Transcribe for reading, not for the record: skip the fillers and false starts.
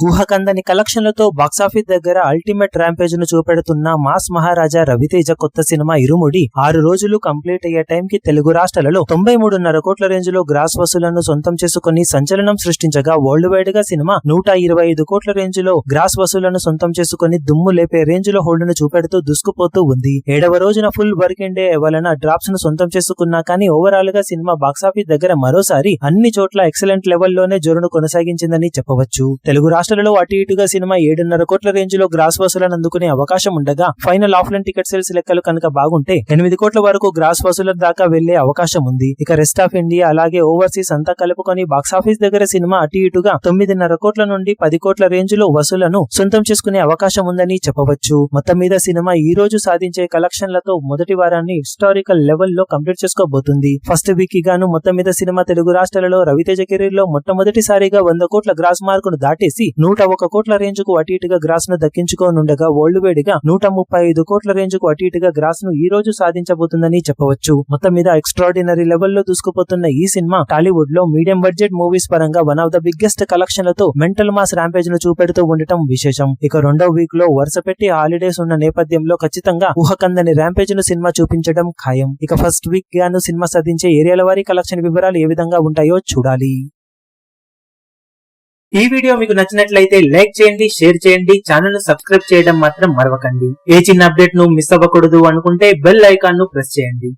ఊహకందని కలెక్షన్లతో box office దగ్గర ultimate rampage ను చూపెడుతున్న mass మహారాజా రవితేజ కొత్త సినిమా ఇరుముడి 6 రోజులు కంప్లీట్ అయ్యే టైం కి తెలుగు రాష్ట్రాలలో 93.5 కోట్ల రేంజ్ లో గ్రాస్ వసూలను సొంతం చేసుకుని సంచలనం సృష్టించగా వరల్డ్ వైడ్ గా సినిమా 125 కోట్ల రేంజ్ లో గ్రాస్ వసూలను సొంతం చేసుకుని దుమ్ము లేపే రేంజ్ లో హోల్డ్ ను చూపెడుతూ దూసుకుపోతూ ఉంది. 7వ రోజున ఫుల్ వర్కింగ్ డే వలన డ్రాప్స్ ను సొంతం చేసుకున్నా కానీ ఓవరాల్ గా సినిమా బాక్సాఫీస్ దగ్గర మరోసారి అన్ని చోట్ల ఎక్సలెంట్ లెవెల్లోనే జోరును కొనసాగించిందని చెప్పవచ్చు. తెలుగు రాష్ట్రాలలో అటు ఇటుగా సినిమా 7.5 కోట్ల రేంజ్ లో గ్రాస్ వసూలను అందుకునే అవకాశం ఉండగా ఫైనల్ ఆఫ్లైన్ టికెట్ సేల్స్ లెక్కలు కనుక బాగుంటే 8 కోట్ల వరకు గ్రాస్ వసూల దాకా వెళ్లే అవకాశం ఉంది. ఇక రెస్ట్ ఆఫ్ ఇండియా అలాగే ఓవర్సీస్ అంతా కలుపుకొని బాక్సాఫీస్ దగ్గర సినిమా అటు ఇటుగా 9.5 కోట్ల నుండి 10 కోట్ల రేంజ్ లో వసూలను సొంతం చేసుకునే అవకాశం ఉందని చెప్పవచ్చు. మొత్తం మీద సినిమా ఈ రోజు సాధించే కలెక్షన్లతో మొదటి వారాన్ని హిస్టారికల్ లెవెల్ లో కంప్లీట్ చేసుకోబోతుంది. ఫస్ట్ వీక్ కి గాను మొత్తం మీద సినిమా తెలుగు రాష్ట్రాలలో రవితేజ కెరీర్ లో మొట్టమొదటిసారిగా 100 కోట్ల గ్రాస్ మార్కును దాటేసి 101 కోట్ల రేంజ్ కు అటు ఇటుగా గ్రాస్ ను దక్కించుకోనుండగా వరల్డ్ వైడ్ గా 135 కోట్ల రేంజ్ కు అటు ఇటుగా గ్రాస్ ను ఈ రోజు సాధించబోతుందని చెప్పవచ్చు. మొత్తం మీద ఎక్స్ట్రాడినరీ లెవెల్లో దూసుకుపోతున్న ఈ సినిమా టాలీవుడ్ లో మీడియం బడ్జెట్ మూవీస్ పరంగా వన్ ఆఫ్ ద బిగ్గెస్ట్ కలెక్షన్లతో మెంటల్ మాస్ ర్యాంపేజ్ ను చూపెడుతూ ఉండటం విశేషం. ఇక రెండో వీక్ లో వరుస పెట్టి హాలిడేస్ ఉన్న నేపథ్యంలో ఖచ్చితంగా ఊహకందని ర్యాంపేజ్ ను సినిమా చూపించడం ఖాయం. ఇక ఫస్ట్ వీక్ గాను సినిమా సాధించే ఏరియాల వారీ కలెక్షన్ వివరాలు ఏ విధంగా ఉంటాయో చూడాలి. ఈ వీడియో మీకు నచ్చినట్లయితే లైక్ చేయండి, షేర్ చేయండి, ఛానల్ ను సబ్స్క్రైబ్ చేయడం మాత్రం మరవకండి. ఏ చిన్న అప్డేట్ ను మిస్ అవ్వకూడదు అనుకుంటే బెల్ ఐకాన్ ను ప్రెస్ చేయండి.